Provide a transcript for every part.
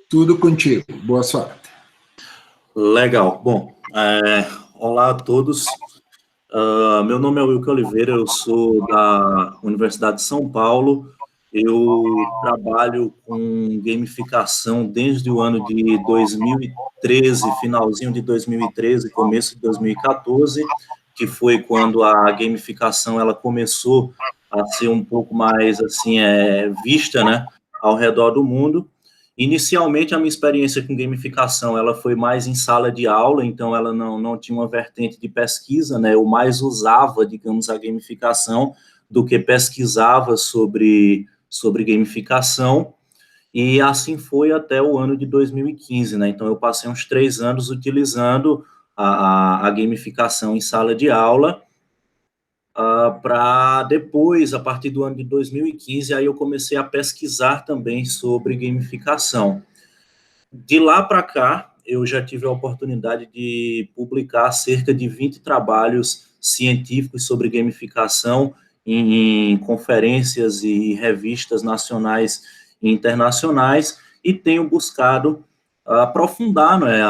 Tudo contigo. Boa sorte. Legal. Bom, olá a todos. Meu nome é Wilker Oliveira, eu sou da Universidade de São Paulo. Eu trabalho com gamificação desde o ano de 2013, finalzinho de 2013, começo de 2014, que foi quando a gamificação ela começou a ser um pouco mais assim vista, né, ao redor do mundo. Inicialmente, a minha experiência com gamificação, ela foi mais em sala de aula, então ela não tinha uma vertente de pesquisa, né? Eu mais usava, digamos, a gamificação do que pesquisava sobre gamificação, e assim foi até o ano de 2015, né? Então, eu passei uns 3 anos utilizando a gamificação em sala de aula, para depois, a partir do ano de 2015, aí eu comecei a pesquisar também sobre gamificação. De lá para cá, eu já tive a oportunidade de publicar cerca de 20 trabalhos científicos sobre gamificação em conferências e revistas nacionais e internacionais, e tenho buscado aprofundar, né,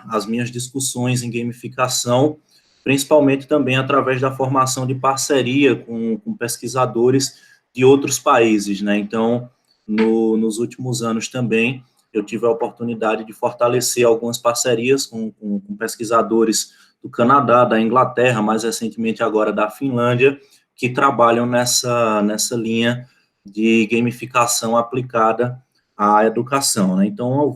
as minhas discussões em gamificação, principalmente também através da formação de parceria com pesquisadores de outros países, né? Então, nos últimos anos também, eu tive a oportunidade de fortalecer algumas parcerias com pesquisadores do Canadá, da Inglaterra, mais recentemente agora da Finlândia, que trabalham nessa linha de gamificação aplicada à educação, né? Então, eu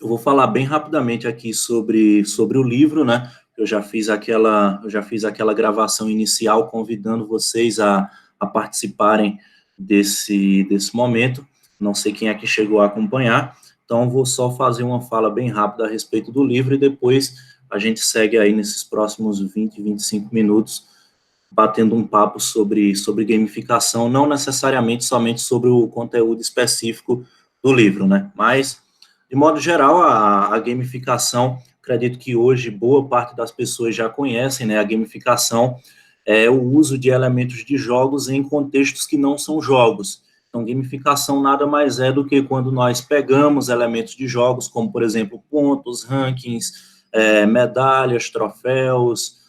vou falar bem rapidamente aqui sobre o livro, né? Eu já fiz aquela gravação inicial convidando vocês a participarem desse momento. Não sei quem é que chegou a acompanhar, então vou só fazer uma fala bem rápida a respeito do livro e depois a gente segue aí nesses próximos 20, 25 minutos batendo um papo sobre gamificação, não necessariamente somente sobre o conteúdo específico do livro, né? Mas, de modo geral, a gamificação, acredito que hoje boa parte das pessoas já conhecem, né? A gamificação é o uso de elementos de jogos em contextos que não são jogos. Então, gamificação nada mais é do que quando nós pegamos elementos de jogos, como, por exemplo, pontos, rankings, medalhas, troféus,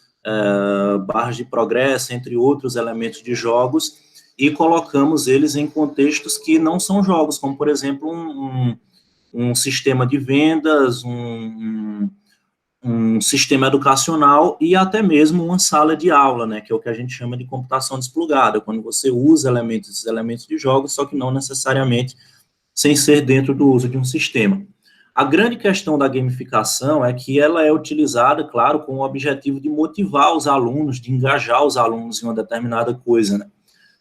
barras de progresso, entre outros elementos de jogos, e colocamos eles em contextos que não são jogos, como, por exemplo, um sistema de vendas, um sistema educacional e até mesmo uma sala de aula, né, que é o que a gente chama de computação desplugada, quando você usa esses elementos de jogos, só que não necessariamente sem ser dentro do uso de um sistema. A grande questão da gamificação é que ela é utilizada, claro, com o objetivo de motivar os alunos, de engajar os alunos em uma determinada coisa, né?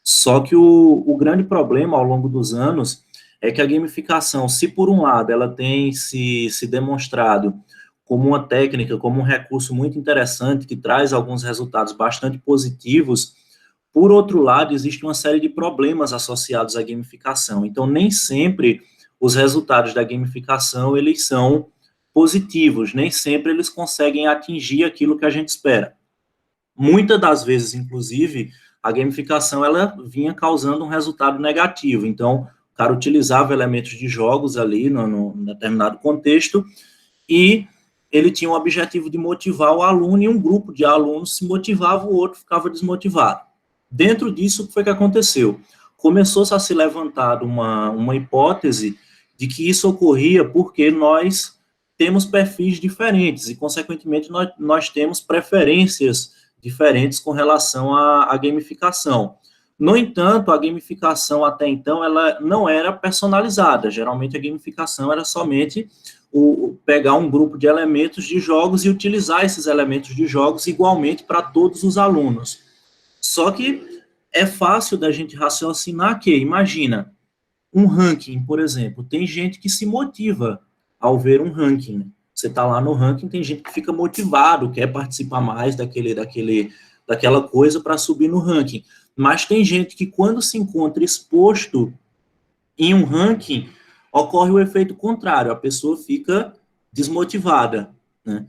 Só que o grande problema ao longo dos anos é que a gamificação, se por um lado ela tem se demonstrado como uma técnica, como um recurso muito interessante, que traz alguns resultados bastante positivos, por outro lado, existe uma série de problemas associados à gamificação. Então, nem sempre os resultados da gamificação, eles são positivos, nem sempre eles conseguem atingir aquilo que a gente espera. Muitas das vezes, inclusive, a gamificação, ela vinha causando um resultado negativo. Então, o cara utilizava elementos de jogos ali, num determinado contexto, e ele tinha o objetivo de motivar o aluno, e um grupo de alunos se motivava, o outro ficava desmotivado. Dentro disso, o que foi que aconteceu? Começou-se a se levantar uma hipótese de que isso ocorria porque nós temos perfis diferentes e, consequentemente, nós temos preferências diferentes com relação à gamificação. No entanto, a gamificação até então ela não era personalizada. Geralmente, a gamificação era somente pegar um grupo de elementos de jogos e utilizar esses elementos de jogos igualmente para todos os alunos. Só que é fácil da gente raciocinar que, imagina, um ranking, por exemplo, tem gente que se motiva ao ver um ranking, né? Você está lá no ranking, tem gente que fica motivado, quer participar mais daquela coisa para subir no ranking. Mas tem gente que, quando se encontra exposto em um ranking, ocorre o efeito contrário, a pessoa fica desmotivada, né?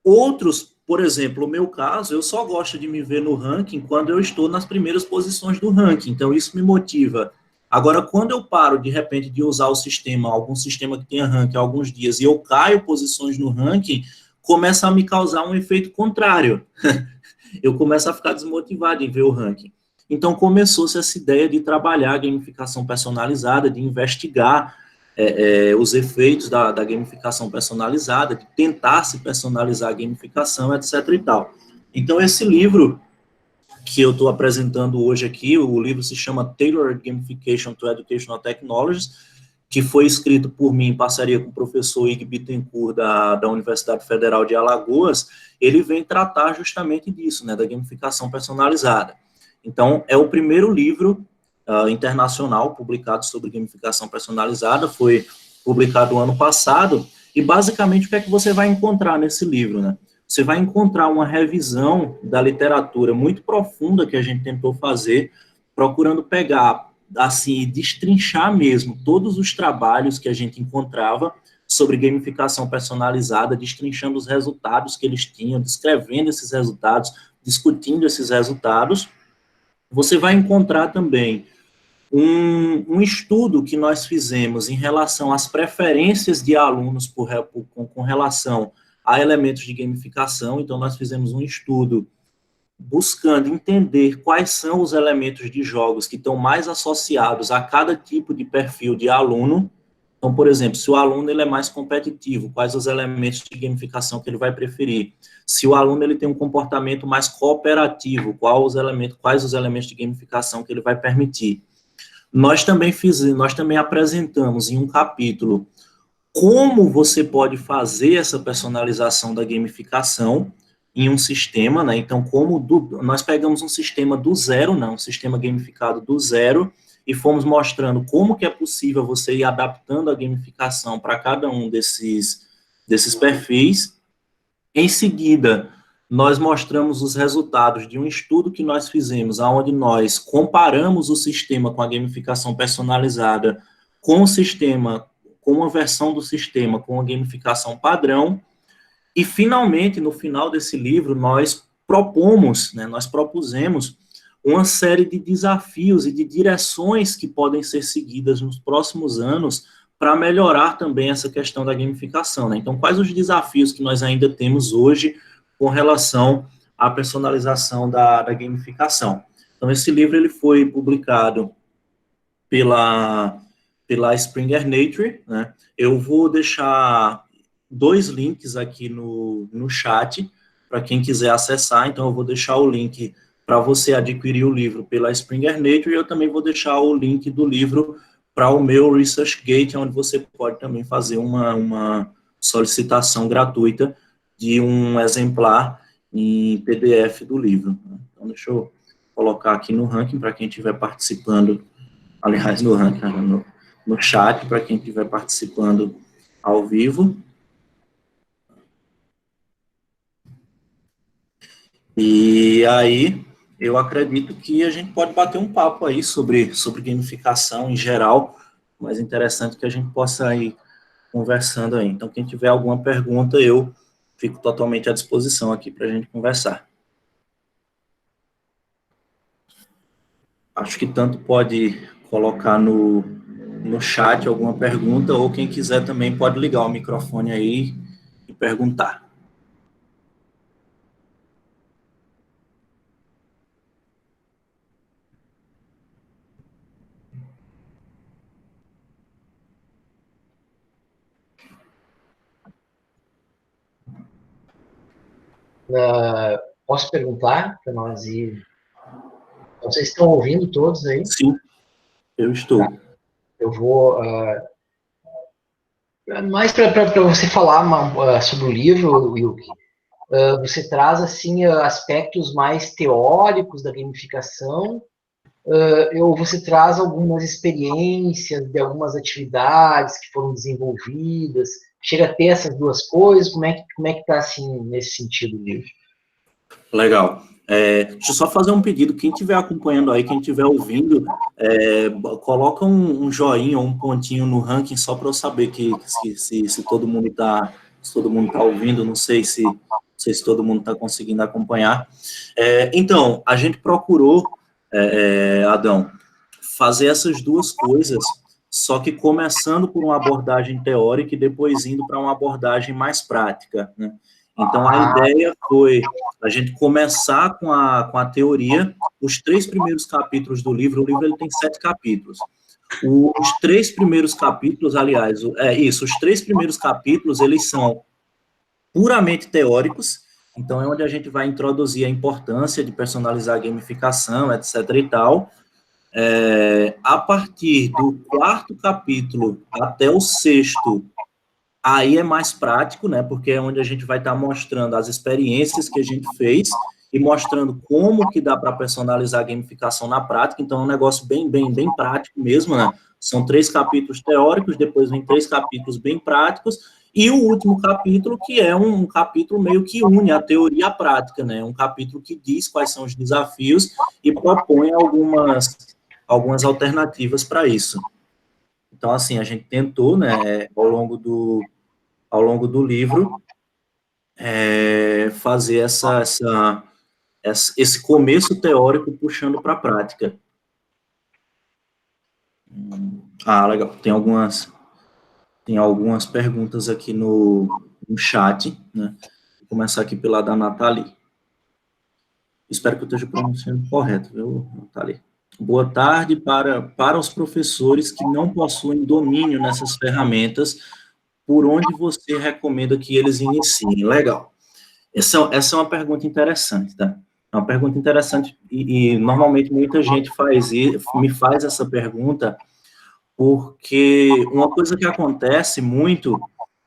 Outros, por exemplo, o meu caso, eu só gosto de me ver no ranking quando eu estou nas primeiras posições do ranking, então isso me motiva Agora, quando eu paro, de repente, de usar o sistema, algum sistema que tenha ranking há alguns dias, e eu caio posições no ranking, começa a me causar um efeito contrário. Eu começo a ficar desmotivado em ver o ranking. Então, começou-se essa ideia de trabalhar a gamificação personalizada, de investigar os efeitos da gamificação personalizada, de tentar se personalizar a gamificação, etc. e tal. Então, esse livro que eu estou apresentando hoje aqui, o livro se chama Tailored Gamification to Educational Technologies, que foi escrito por mim em parceria com o professor Ig Bittencourt da Universidade Federal de Alagoas. Ele vem tratar justamente disso, né, da gamificação personalizada. Então, é o primeiro livro internacional publicado sobre gamificação personalizada, foi publicado ano passado, e basicamente o que é que você vai encontrar nesse livro, né? Você vai encontrar uma revisão da literatura muito profunda que a gente tentou fazer, procurando pegar, assim, destrinchar mesmo todos os trabalhos que a gente encontrava sobre gamificação personalizada, destrinchando os resultados que eles tinham, descrevendo esses resultados, discutindo esses resultados. Você vai encontrar também um estudo que nós fizemos em relação às preferências de alunos com relação a elementos de gamificação. Então, nós fizemos um estudo buscando entender quais são os elementos de jogos que estão mais associados a cada tipo de perfil de aluno. Então, por exemplo, se o aluno ele é mais competitivo, quais os elementos de gamificação que ele vai preferir? Se o aluno ele tem um comportamento mais cooperativo, quais os elementos de gamificação que ele vai permitir? Nós também apresentamos em um capítulo como você pode fazer essa personalização da gamificação em um sistema, né? Então, nós pegamos um sistema do zero, né? Um sistema gamificado do zero, e fomos mostrando como que é possível você ir adaptando a gamificação para cada um desses perfis. Em seguida, nós mostramos os resultados de um estudo que nós fizemos, onde nós comparamos o sistema com a gamificação personalizada com o sistema, com uma versão do sistema com a gamificação padrão. E, finalmente, no final desse livro, nós propusemos uma série de desafios e de direções que podem ser seguidas nos próximos anos para melhorar também essa questão da gamificação, né? Então, quais os desafios que nós ainda temos hoje com relação à personalização da gamificação? Então, esse livro ele foi publicado pela Springer Nature, né? Eu vou deixar 2 links aqui no chat para quem quiser acessar. Então, eu vou deixar o link para você adquirir o livro pela Springer Nature, e eu também vou deixar o link do livro para o meu ResearchGate, onde você pode também fazer uma solicitação gratuita de um exemplar em PDF do livro. Então, deixa eu colocar aqui no ranking para quem estiver participando, aliás, no ranking, no chat, para quem estiver participando ao vivo. E aí, eu acredito que a gente pode bater um papo aí sobre gamificação em geral, mas interessante que a gente possa ir conversando aí. Então, quem tiver alguma pergunta, eu fico totalmente à disposição aqui para a gente conversar. Acho que tanto pode colocar no chat alguma pergunta, ou quem quiser também pode ligar o microfone aí e perguntar. Posso perguntar para nós ir? Vocês estão ouvindo todos aí? Sim, eu estou. Tá. Eu vou... mais para você falar sobre o livro, Wilke, você traz assim aspectos mais teóricos da gamificação, ou você traz algumas experiências de algumas atividades que foram desenvolvidas? Chega a ter essas duas coisas? Como é que está assim nesse sentido o livro? Legal. Deixa eu só fazer um pedido. Quem estiver acompanhando aí, quem estiver ouvindo, coloca um joinha ou um pontinho no ranking só para eu saber se todo mundo está ouvindo. Não sei se todo mundo está conseguindo acompanhar. Então, a gente procurou, Adão, fazer essas duas coisas, só que começando por uma abordagem teórica e depois indo para uma abordagem mais prática, né? Então, a ideia foi a gente começar com a teoria. Os 3 primeiros capítulos do livro, o livro ele tem 7 capítulos. Os 3 primeiros capítulos, aliás, os 3 primeiros capítulos, eles são puramente teóricos, então é onde a gente vai introduzir a importância de personalizar a gamificação, etc. e tal. A partir do 4º capítulo até o 6º, aí é mais prático, né, porque é onde a gente vai estar mostrando as experiências que a gente fez e mostrando como que dá para personalizar a gamificação na prática. Então é um negócio bem prático mesmo, né? São 3 capítulos teóricos, depois vem 3 capítulos bem práticos, e o último capítulo, que é um capítulo meio que une a teoria à prática, né? Um capítulo que diz quais são os desafios e propõe algumas alternativas para isso. Então, assim, a gente tentou, né, ao longo do livro, fazer esse começo teórico puxando para a prática. Legal. Tem algumas perguntas aqui no chat, né? Vou começar aqui pela da Nathalie. Espero que eu esteja pronunciando correto, viu, Nathalie? Boa tarde para os professores que não possuem domínio nessas ferramentas, por onde você recomenda que eles iniciem? Legal. Essa é uma pergunta interessante, tá? É uma pergunta interessante e normalmente muita gente me faz essa pergunta porque uma coisa que acontece muito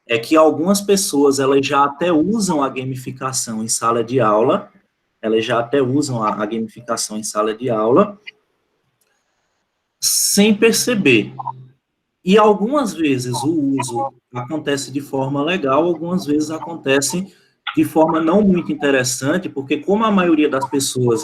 é que algumas pessoas elas já até usam a gamificação em sala de aula, sem perceber. E algumas vezes o uso acontece de forma legal, algumas vezes acontece de forma não muito interessante, porque como a maioria das pessoas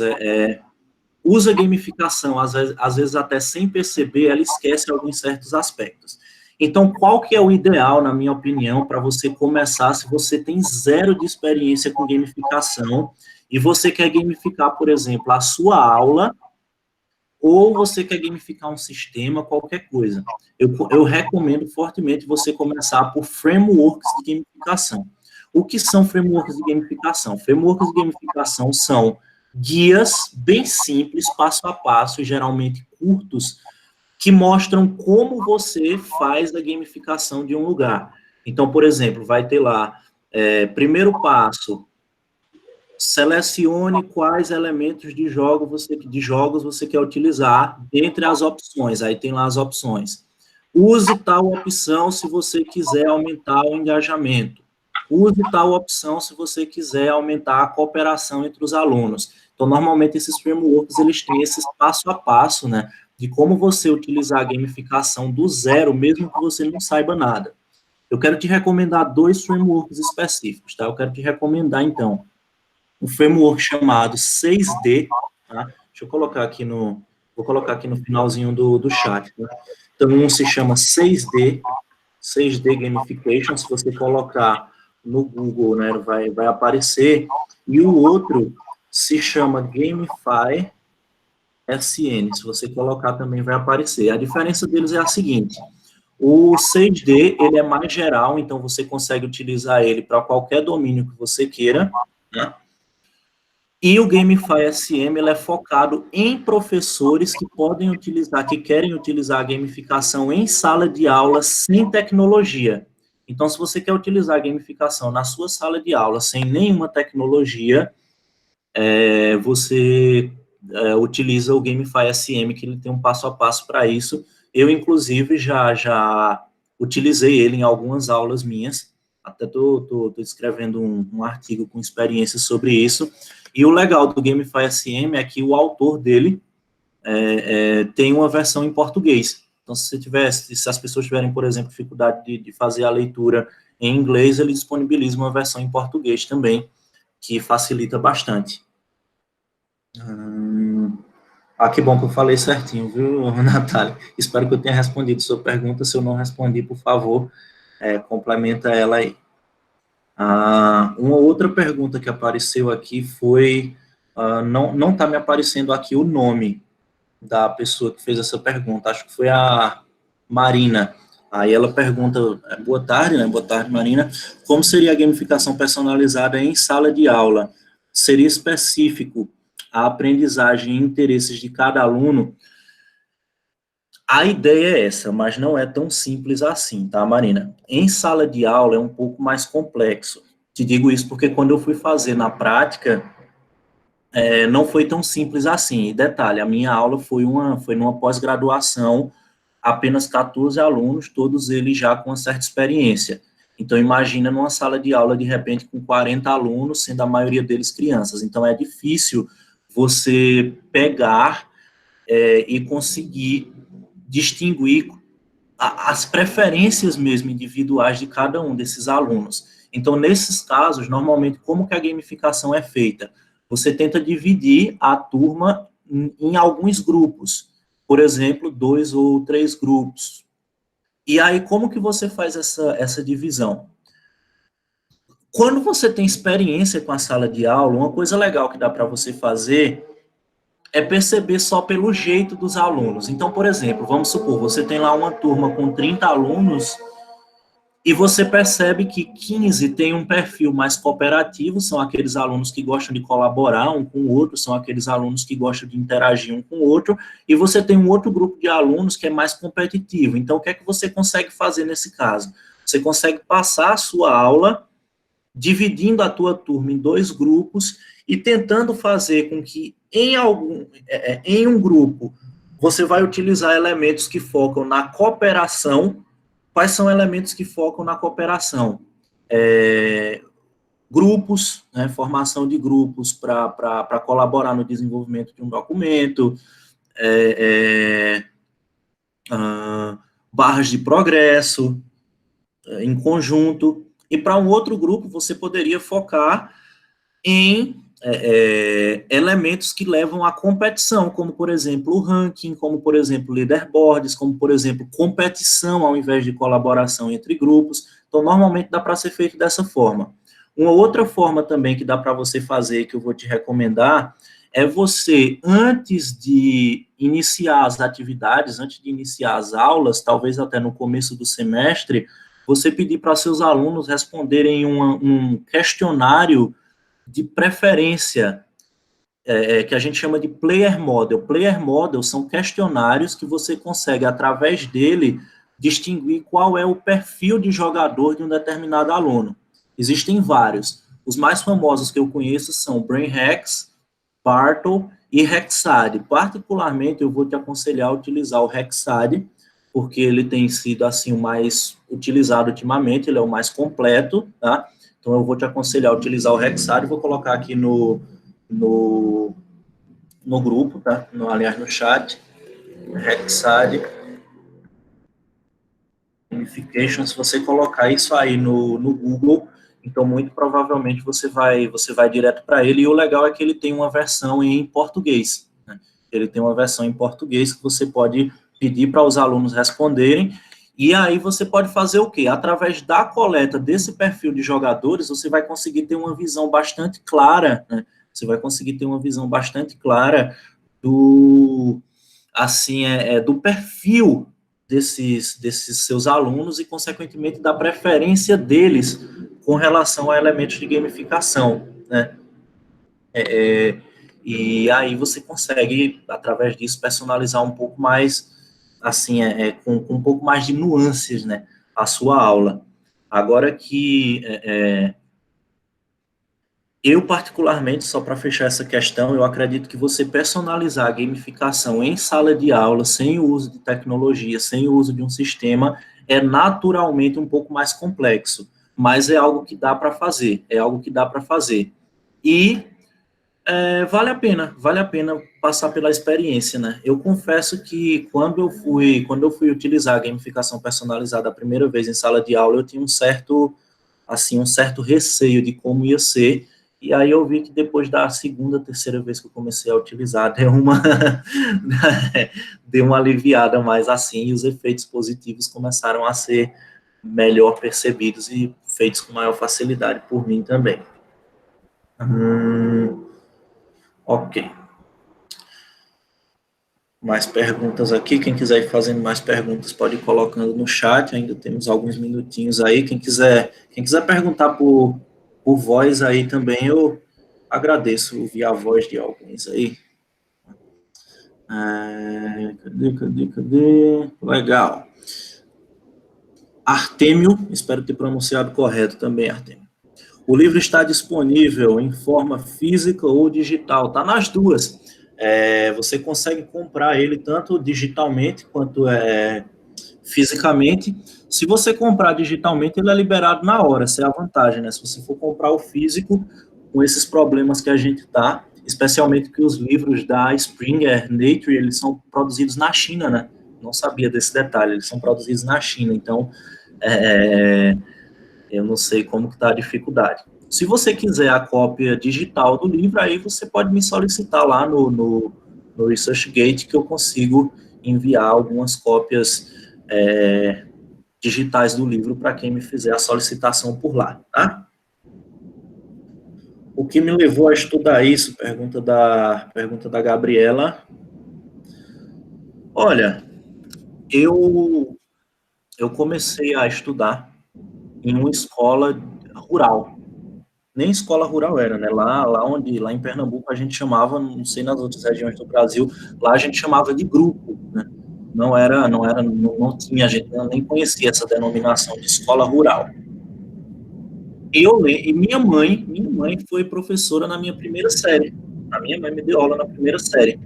usa gamificação, às vezes até sem perceber, ela esquece alguns certos aspectos. Então, qual que é o ideal, na minha opinião, para você começar, se você tem 0 de experiência com gamificação, e você quer gamificar, por exemplo, a sua aula, ou você quer gamificar um sistema, qualquer coisa. Eu recomendo fortemente você começar por frameworks de gamificação. O que são frameworks de gamificação? Frameworks de gamificação são guias bem simples, passo a passo, geralmente curtos, que mostram como você faz a gamificação de um lugar. Então, por exemplo, vai ter lá, primeiro passo, selecione quais elementos de jogos você quer utilizar dentre as opções. Aí tem lá as opções. Use tal opção se você quiser aumentar o engajamento. Use tal opção se você quiser aumentar a cooperação entre os alunos. Então, normalmente, esses frameworks, eles têm esse passo a passo, né, de como você utilizar a gamificação do 0, mesmo que você não saiba nada. Eu quero te recomendar 2 frameworks específicos, tá? Eu quero te recomendar, então, um framework chamado 6D, tá? Deixa eu colocar aqui vou colocar aqui no finalzinho do chat, tá? Então, um se chama 6D Gamification, se você colocar no Google, né, vai aparecer, e o outro se chama Gamify SN, se você colocar também vai aparecer. A diferença deles é a seguinte: o 6D, ele é mais geral, então você consegue utilizar ele para qualquer domínio que você queira, né? E o Gamify SM, ele é focado em professores que querem utilizar a gamificação em sala de aula sem tecnologia. Então, se você quer utilizar a gamificação na sua sala de aula sem nenhuma tecnologia, você utiliza o Gamify SM, que ele tem um passo a passo para isso. Eu, inclusive, já utilizei ele em algumas aulas minhas, até estou escrevendo um artigo com experiência sobre isso. E o legal do Gamify SM é que o autor dele tem uma versão em português. Então, se as pessoas tiverem, por exemplo, dificuldade de fazer a leitura em inglês, ele disponibiliza uma versão em português também, que facilita bastante. Que bom que eu falei certinho, viu, Natália? Espero que eu tenha respondido sua pergunta. Se eu não respondi, por favor, complementa ela aí. Uma outra pergunta que apareceu aqui foi, não está me aparecendo aqui o nome, da pessoa que fez essa pergunta, acho que foi a Marina. Aí ela pergunta, boa tarde, né? Boa tarde, Marina. Como seria a gamificação personalizada em sala de aula? Seria específico a aprendizagem e interesses de cada aluno? A ideia é essa, mas não é tão simples assim, tá, Marina? Em sala de aula é um pouco mais complexo. Te digo isso porque quando eu fui fazer na prática, não foi tão simples assim. E detalhe, a minha aula foi numa pós-graduação, apenas 14 alunos, todos eles já com uma certa experiência. Então, imagina numa sala de aula, de repente, com 40 alunos, sendo a maioria deles crianças. Então, é difícil você pegar e conseguir distinguir as preferências mesmo individuais de cada um desses alunos. Então, nesses casos, normalmente, como que a gamificação é feita? Você tenta dividir a turma em alguns grupos, por exemplo, 2 ou 3 grupos. E aí, como que você faz essa divisão? Quando você tem experiência com a sala de aula, uma coisa legal que dá para você fazer é perceber só pelo jeito dos alunos. Então, por exemplo, vamos supor, você tem lá uma turma com 30 alunos e você percebe que 15 tem um perfil mais cooperativo, são aqueles alunos que gostam de colaborar um com o outro, são aqueles alunos que gostam de interagir um com o outro, e você tem um outro grupo de alunos que é mais competitivo. Então, o que é que você consegue fazer nesse caso? Você consegue passar a sua aula dividindo a tua turma em 2 grupos e tentando fazer com que em um grupo você vai utilizar elementos que focam na cooperação. Quais são elementos que focam na cooperação? Grupos, né, formação de grupos para colaborar no desenvolvimento de um documento, barras de progresso em conjunto. E para um outro grupo, você poderia focar em elementos que levam à competição, como, por exemplo, o ranking, como, por exemplo, leaderboards, como, por exemplo, competição ao invés de colaboração entre grupos. Então, normalmente dá para ser feito dessa forma. Uma outra forma também que dá para você fazer, que eu vou te recomendar, é você, antes de iniciar as atividades, antes de iniciar as aulas, talvez até no começo do semestre, você pedir para seus alunos responderem um questionário de preferência, que a gente chama de player model. Player model são questionários que você consegue, através dele, distinguir qual é o perfil de jogador de um determinado aluno. Existem vários. Os mais famosos que eu conheço são BrainHacks, Bartle e Hexad. Particularmente, eu vou te aconselhar a utilizar o Hexad, porque ele tem sido assim o mais utilizado ultimamente, ele é o mais completo, tá? Então, eu vou te aconselhar a utilizar o Hexad, vou colocar aqui no grupo, tá? Aliás, no chat, Hexad Gamification. Se você colocar isso aí no Google, então muito provavelmente você vai direto para ele, e o legal é que ele tem uma versão em português, né? Ele tem uma versão em português que você pode pedir para os alunos responderem, e aí você pode fazer o quê? Através da coleta desse perfil de jogadores, você vai conseguir ter uma visão bastante clara, né? Você vai conseguir ter uma visão bastante clara do, assim, do perfil desses seus alunos e, consequentemente, da preferência deles com relação a elementos de gamificação, né? E aí você consegue, através disso, personalizar um pouco mais, assim, com um pouco mais de nuances, né, a sua aula. Agora que eu, particularmente, só para fechar essa questão, eu acredito que você personalizar a gamificação em sala de aula, sem o uso de tecnologia, sem o uso de um sistema, é naturalmente um pouco mais complexo, mas é algo que dá para fazer, E vale a pena passar pela experiência, né? Eu confesso que quando eu fui utilizar a gamificação personalizada a primeira vez em sala de aula, eu tinha um certo receio de como ia ser, e aí eu vi que depois da segunda, terceira vez que eu comecei a utilizar, deu uma aliviada mais assim, e os efeitos positivos começaram a ser melhor percebidos e feitos com maior facilidade por mim também. Ok. mais perguntas aqui. Quem quiser ir fazendo mais perguntas pode ir colocando no chat. Ainda temos alguns minutinhos aí. Quem quiser perguntar por voz aí também, eu agradeço ouvir a voz de alguns aí. Cadê? Legal. Artêmio, espero ter pronunciado correto também, Artêmio. O livro está disponível em forma física ou digital, tá nas duas. Você consegue comprar ele tanto digitalmente quanto fisicamente. Se você comprar digitalmente, ele é liberado na hora, essa é a vantagem, né? Se você for comprar o físico, com esses problemas que a gente tá, especialmente que os livros da Springer Nature, eles são produzidos na China, né? Não sabia desse detalhe, eles são produzidos na China, então eu não sei como que está a dificuldade. Se você quiser a cópia digital do livro, aí você pode me solicitar lá no ResearchGate, que eu consigo enviar algumas cópias digitais do livro para quem me fizer a solicitação por lá, tá? O que me levou a estudar isso? Pergunta da Gabriela. Olha, eu comecei a estudar em uma escola rural. Nem escola rural era, né? Lá em Pernambuco a gente chamava, não sei nas outras regiões do Brasil, lá a gente chamava de grupo, né? Não tinha, a gente nem conhecia essa denominação de escola rural. E minha mãe foi professora na minha primeira série. A minha mãe me deu aula na primeira série.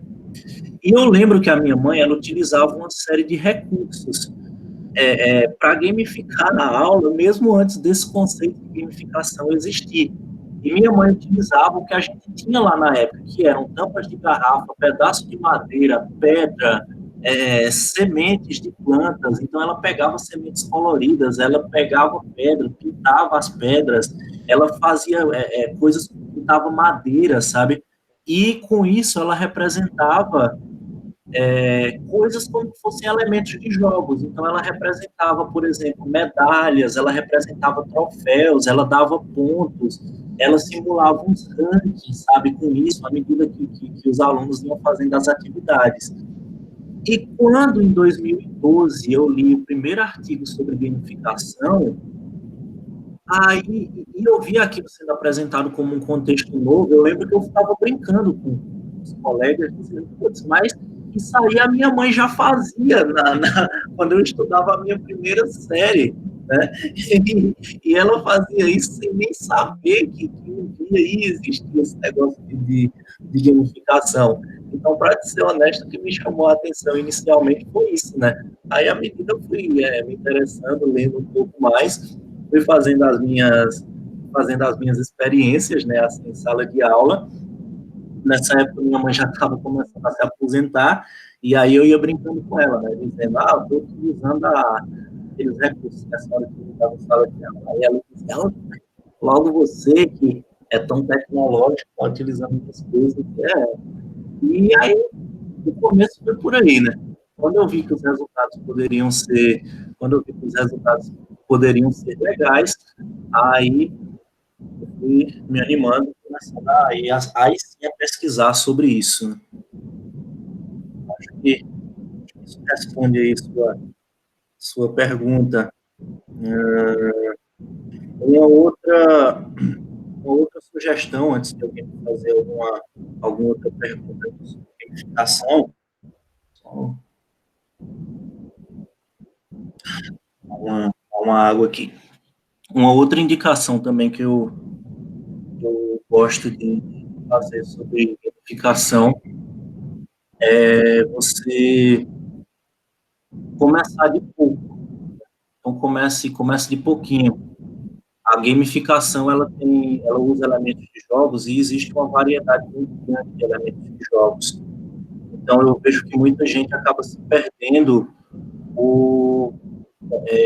E eu lembro que a minha mãe, ela utilizava uma série de recursos para gamificar na aula, mesmo antes desse conceito de gamificação existir. E minha mãe utilizava o que a gente tinha lá na época, que eram tampas de garrafa, pedaço de madeira, pedra, sementes de plantas. Então, ela pegava sementes coloridas, ela pegava pedra, pintava as pedras, ela fazia coisas, pintava madeira, sabe? E, com isso, ela representava coisas como se fossem elementos de jogos. Então, ela representava, por exemplo, medalhas, ela representava troféus, ela dava pontos, ela simulava uns rankings, sabe, com isso, à medida que os alunos iam fazendo as atividades. E quando, em 2012, eu li o primeiro artigo sobre gamificação, aí eu vi aquilo sendo apresentado como um contexto novo, eu lembro que eu ficava brincando com os colegas, dizendo, putz, mas isso aí a minha mãe já fazia quando eu estudava a minha primeira série, né? E ela fazia isso sem nem saber que um dia aí existia esse negócio de gamificação. Então, para ser honesto, o que me chamou a atenção inicialmente foi isso, né? Aí, à medida eu fui me interessando, lendo um pouco mais, fui fazendo as minhas experiências, né, assim, em sala de aula. Nessa época, minha mãe já estava começando a se aposentar, e aí eu ia brincando com ela, né, dizendo, estou utilizando aqueles recursos que a senhora utilizava em sala de aula. Aí ela dizia, logo você, que é tão tecnológico, está utilizando essas coisas. E aí, o começo foi por aí, né? Quando eu vi que os resultados poderiam ser legais, aí eu fui me animando, começando aí sim a pesquisar sobre isso, né? Acho que isso responde aí sua pergunta. Uma outra sugestão, antes de alguém fazer alguma outra pergunta sobre gamificação, uma água aqui. Uma outra indicação também que eu gosto de fazer sobre gamificação é você começar de pouco. Então, comece de pouquinho. A gamificação, ela usa elementos de jogos e existe uma variedade muito grande de elementos de jogos. Então, eu vejo que muita gente acaba se perdendo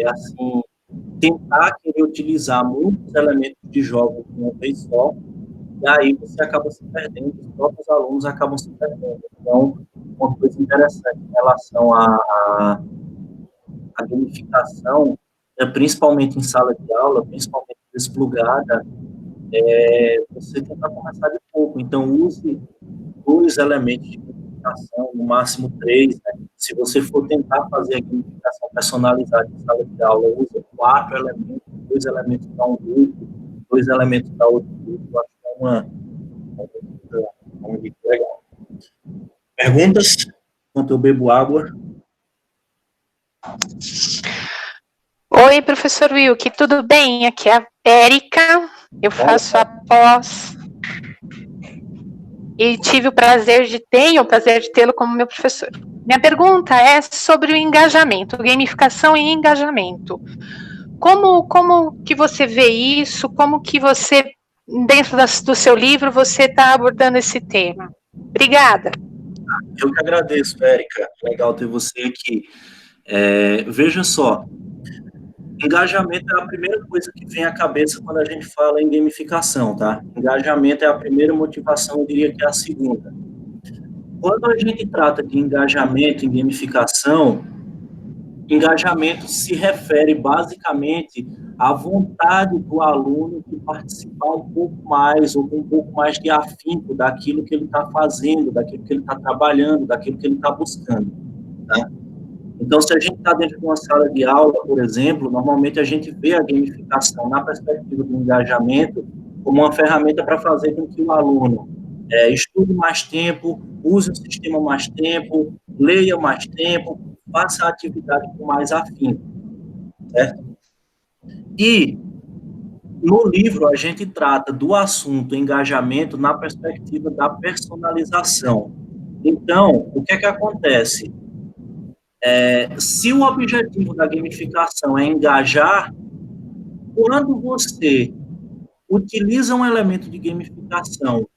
assim, tentar querer utilizar muitos elementos de jogos de uma vez só, e aí você acaba se perdendo, os próprios alunos acabam se perdendo. Então, uma coisa interessante em relação à gamificação, principalmente em sala de aula, principalmente desplugada, você tentar começar de pouco. Então, use dois elementos de gamificação, no máximo 3, né? Se você for tentar fazer a gamificação personalizada em sala de aula, usa 4 elementos, 2 elementos para um grupo, 2 elementos para outro grupo. Eu acho que é uma dica legal. Perguntas? Enquanto eu bebo água. Oi, professor Wilke, tudo bem? Aqui é a Érica, eu faço a pós e tenho o prazer de tê-lo como meu professor. Minha pergunta é sobre o engajamento, gamificação e engajamento. Como que você vê isso? Como que você, dentro do seu livro, você está abordando esse tema? Obrigada. Eu que agradeço, Érica. Legal ter você aqui. Veja só, engajamento é a primeira coisa que vem à cabeça quando a gente fala em gamificação, tá? Engajamento é a primeira motivação, eu diria que é a segunda. Quando a gente trata de engajamento em gamificação, engajamento se refere basicamente à vontade do aluno de participar um pouco mais, ou com um pouco mais de afinco daquilo que ele está fazendo, daquilo que ele está trabalhando, daquilo que ele está buscando, tá? Então, se a gente está dentro de uma sala de aula, por exemplo, normalmente a gente vê a gamificação na perspectiva do engajamento como uma ferramenta para fazer com que o aluno estude mais tempo, use o sistema mais tempo, leia mais tempo, faça a atividade com mais afinco, certo? E no livro a gente trata do assunto engajamento na perspectiva da personalização. Então, o que é que acontece? Se o objetivo da gamificação é engajar, quando você utiliza um elemento de gamificação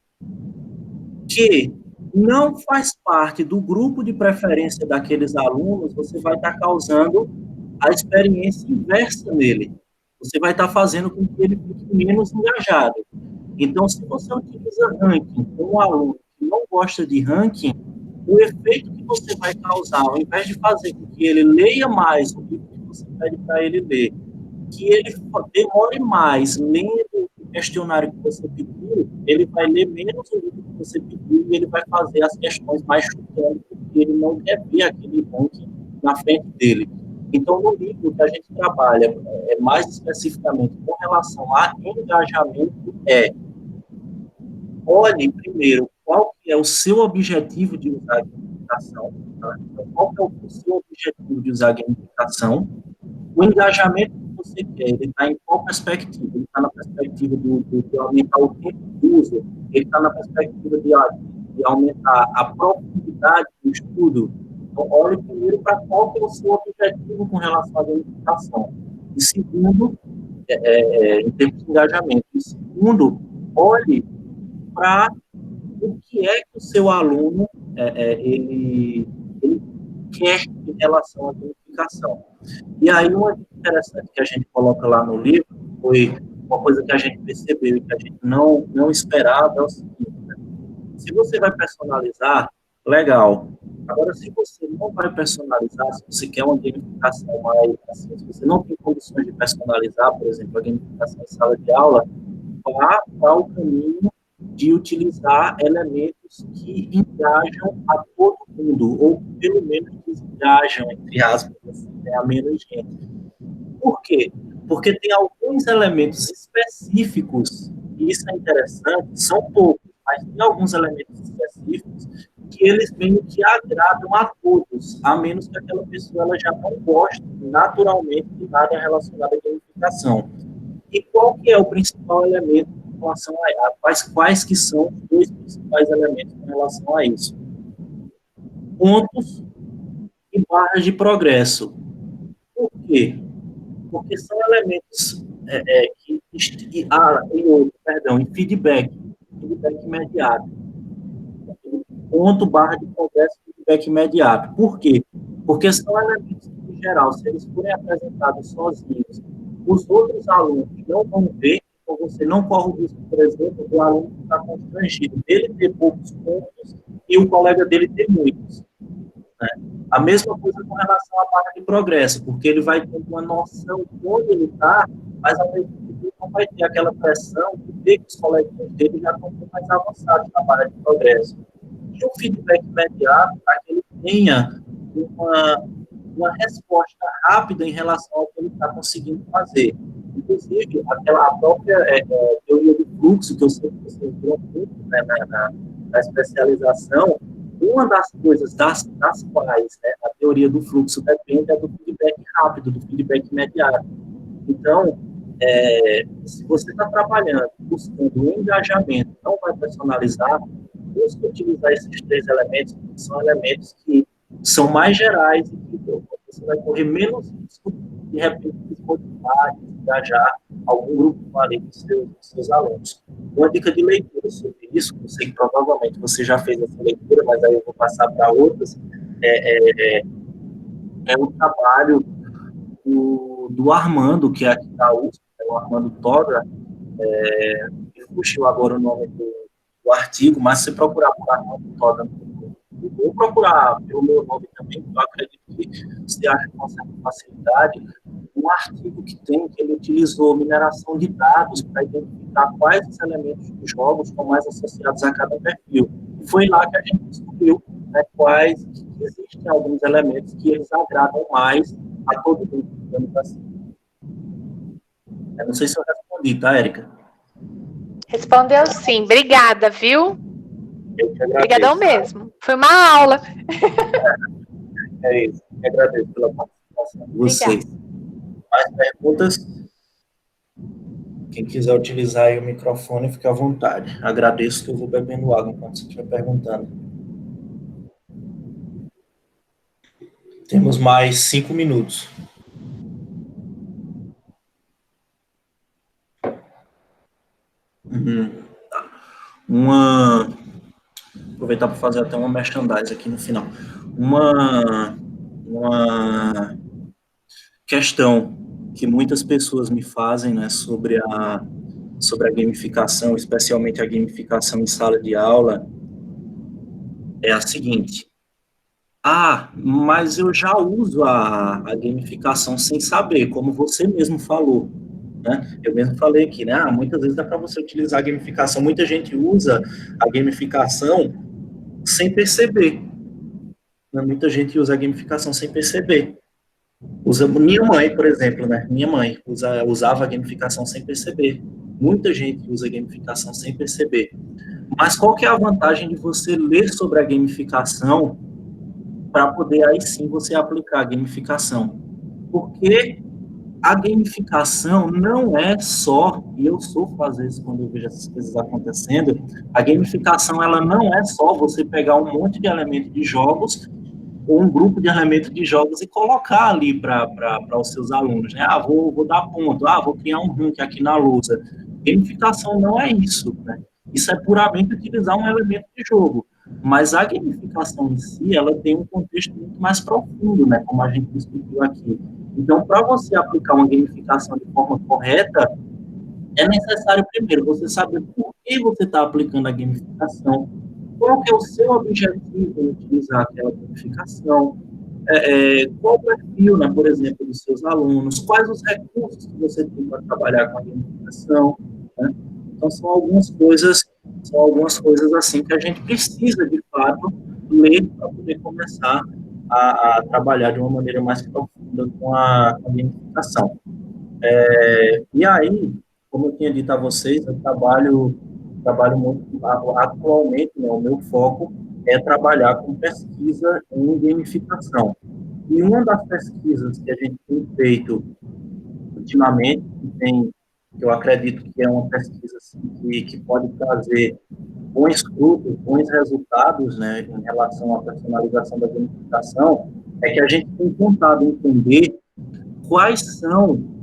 que não faz parte do grupo de preferência daqueles alunos, você vai estar causando a experiência inversa nele. Você vai estar fazendo com que ele fique menos engajado. Então, se você utiliza ranking com um aluno que não gosta de ranking, o efeito que você vai causar, ao invés de fazer com que ele leia mais o livro que você pede para ele ler, que ele demore mais lendo o questionário que você pediu, ele vai ler menos o livro que você pediu e ele vai fazer as questões mais chutantes, porque ele não quer ver aquele ranking na frente dele. Então, no livro que a gente trabalha mais especificamente com relação a engajamento olhe primeiro qual que é o seu objetivo de usar a gamificação, tá? Então, qual que é o seu objetivo de usar a gamificação, o engajamento que você quer, ele está em qual perspectiva? Ele está na perspectiva de aumentar o tempo de uso, ele está na perspectiva de aumentar a profundidade do estudo. Então, olhe primeiro para qual que é o seu objetivo com relação à gamificação. E segundo, em termos de engajamento, e segundo, olhe para o que é que o seu aluno ele quer em relação à gamificação. E aí, uma dica interessante que a gente coloca lá no livro, foi uma coisa que a gente percebeu e que a gente não esperava, é o seguinte, né? Se você vai personalizar, legal. Agora, se você não vai personalizar, se você quer uma gamificação mais, assim, se você não tem condições de personalizar, por exemplo, a gamificação em sala de aula, vá para o caminho de utilizar elementos que engajam a todo mundo, ou pelo menos desengajam, entre aspas, a menos gente. Por quê? Porque tem alguns elementos específicos, e isso é interessante, são poucos, mas tem alguns elementos específicos que eles meio que agradam a todos, a menos que aquela pessoa ela já não goste naturalmente de nada relacionado à gamificação. E qual que é o principal elemento em relação a quais que são os dois principais elementos em relação a isso? Pontos e barras de progresso. Por quê? Porque são elementos em feedback imediato. Ponto, barra de progresso, feedback imediato. Por quê? Porque são elementos que, em geral, se eles forem apresentados sozinhos, os outros alunos não vão ver, ou você não corre o risco, por exemplo, do aluno estar constrangido, dele ter poucos pontos e o colega dele ter muitos. Né? A mesma coisa com relação à barra de progresso, porque ele vai ter uma noção de onde ele está, mas ao mesmo tempo ele não vai ter aquela pressão de ver que os colegas dele já estão mais avançados na barra de progresso. E o feedback imediato, para que ele tenha uma resposta rápida em relação ao que ele está conseguindo fazer. Inclusive, a própria teoria do fluxo, que eu sei que vocês viram muito, né, na especialização, uma das coisas das quais, né, a teoria do fluxo depende é do feedback rápido, do feedback imediato. Então, se você está trabalhando, buscando um engajamento, não vai personalizar, busque utilizar esses 3 elementos, que são elementos que são mais gerais e que você vai correr menos risco de repente desmotivar, engajar algum grupo ali dos seus alunos. Uma dica de leitura sobre isso, eu sei que provavelmente você já fez essa leitura, mas aí eu vou passar para outras, é o trabalho do Armando, que é aqui da USP, o Armando Toda, me fugiu agora o nome do artigo, mas se procurar por Armando Toda, vou procurar pelo meu nome também, eu acredito que você acha com certa facilidade, um artigo que ele utilizou mineração de dados para identificar quais os elementos dos jogos estão mais associados a cada perfil. E foi lá que a gente descobriu, né, que existem alguns elementos que eles agradam mais a todo mundo, digamos assim. Eu não sei se eu respondi, tá, Érica? Respondeu sim. Obrigada, viu? Eu que agradeço. Obrigadão mesmo. Foi uma aula. É isso. Eu agradeço pela participação de vocês. Mais perguntas? Quem quiser utilizar aí o microfone, fica à vontade. Agradeço que eu vou bebendo água enquanto você estiver perguntando. Temos mais 5 minutos. Aproveitar para fazer até uma merchandise aqui no final. Uma questão que muitas pessoas me fazem, né, sobre a gamificação, especialmente a gamificação em sala de aula, é a seguinte: mas eu já uso a gamificação sem saber, como você mesmo falou, né? Eu mesmo falei aqui, né? Muitas vezes dá para você utilizar a gamificação, muita gente usa a gamificação sem perceber, né? Muita gente usa a gamificação sem perceber. Minha mãe, por exemplo, né? Minha mãe usava a gamificação sem perceber. Muita gente usa a gamificação sem perceber. Mas qual que é a vantagem de você ler sobre a gamificação para poder aí sim você aplicar a gamificação? Porque a gamificação não é só, e eu sofro às vezes quando eu vejo essas coisas acontecendo, a gamificação ela não é só você pegar um monte de elementos de jogos ou um grupo de elementos de jogos e colocar ali para os seus alunos, né? Vou dar ponto, vou criar um ranking aqui na lousa. Gamificação não é isso, né? Isso é puramente utilizar um elemento de jogo. Mas a gamificação em si, ela tem um contexto muito mais profundo, né? Como a gente discutiu aqui. Então, para você aplicar uma gamificação de forma correta, é necessário, primeiro, você saber por que você está aplicando a gamificação, qual que é o seu objetivo em utilizar aquela gamificação, qual o perfil, né, por exemplo, dos seus alunos, quais os recursos que você tem para trabalhar com a gamificação, né? Então, são algumas coisas assim que a gente precisa, de fato, ler para poder começar a trabalhar de uma maneira mais profunda com a gamificação. E aí, como eu tinha dito a vocês, eu trabalho muito, atualmente, né, o meu foco é trabalhar com pesquisa em gamificação. E uma das pesquisas que a gente tem feito ultimamente, que eu acredito que é uma pesquisa assim, que pode trazer bons frutos, bons resultados, né, em relação à personalização da gamificação, é que a gente tem tentado entender quais são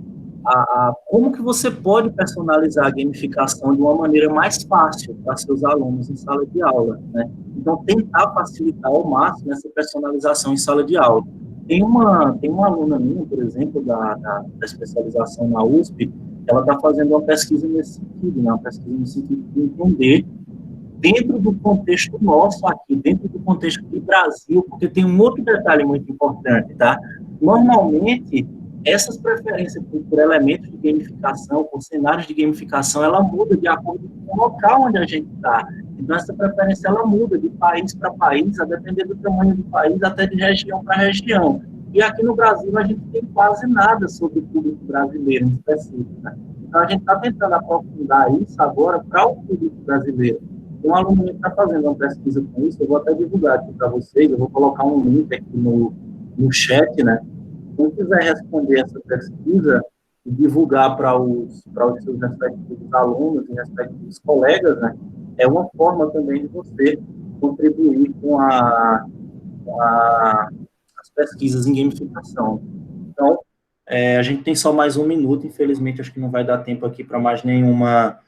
como que você pode personalizar a gamificação de uma maneira mais fácil para seus alunos em sala de aula, né? Então, tentar facilitar ao máximo essa personalização em sala de aula. Tem uma aluna minha, por exemplo, da especialização na USP, ela está fazendo uma pesquisa nesse sentido, né? Uma pesquisa no sentido de entender, dentro do contexto nosso aqui, dentro do contexto do Brasil, porque tem um outro detalhe muito importante, tá? Normalmente, essas preferências por elementos de gamificação, por cenários de gamificação, ela muda de acordo com o local onde a gente está. Então, essa preferência, ela muda de país para país, a depender do tamanho do país, até de região para região. E aqui no Brasil, a gente tem quase nada sobre o público brasileiro em específico, né? Então, a gente está tentando aprofundar isso agora para o público brasileiro. Um aluno está fazendo uma pesquisa com isso, eu vou até divulgar aqui para vocês, eu vou colocar um link aqui no chat, né? Quem quiser responder essa pesquisa e divulgar para os seus respectivos alunos e respectivos colegas, né? É uma forma também de você contribuir com as pesquisas em gamificação. Então, a gente tem só mais 1 minuto, infelizmente, acho que não vai dar tempo aqui para mais nenhuma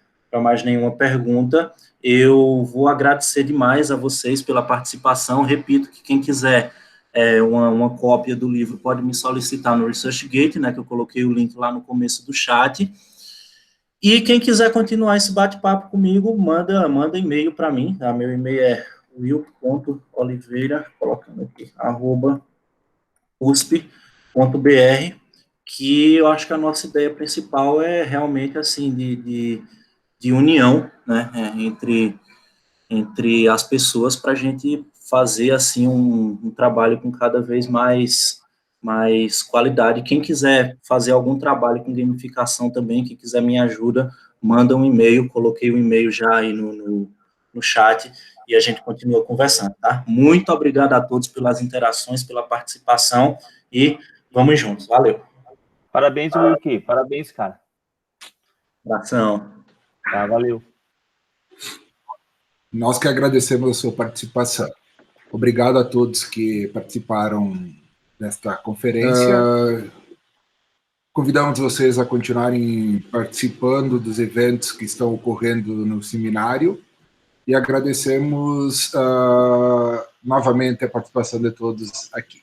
pergunta. Eu vou agradecer demais a vocês pela participação. Repito que quem quiser uma cópia do livro pode me solicitar no ResearchGate, né, que eu coloquei o link lá no começo do chat. E quem quiser continuar esse bate-papo comigo, manda e-mail para mim. Tá? Meu e-mail é will.oliveira, colocando aqui, @usp.br, que eu acho que a nossa ideia principal é realmente, assim, de união, né, entre as pessoas para a gente fazer, assim, um trabalho com cada vez mais qualidade. Quem quiser fazer algum trabalho com gamificação também, quem quiser me ajuda, manda um e-mail, coloquei o e-mail já aí no chat, e a gente continua conversando, tá? Muito obrigado a todos pelas interações, pela participação, e vamos juntos. Valeu. Parabéns, Wilke. Parabéns, cara. Abração. Tá, valeu. Nós que agradecemos a sua participação. Obrigado a todos que participaram desta conferência. Convidamos vocês a continuarem participando dos eventos que estão ocorrendo no seminário e agradecemos novamente a participação de todos aqui.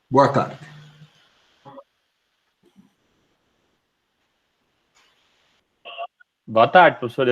Boa tarde. Boa tarde, professor.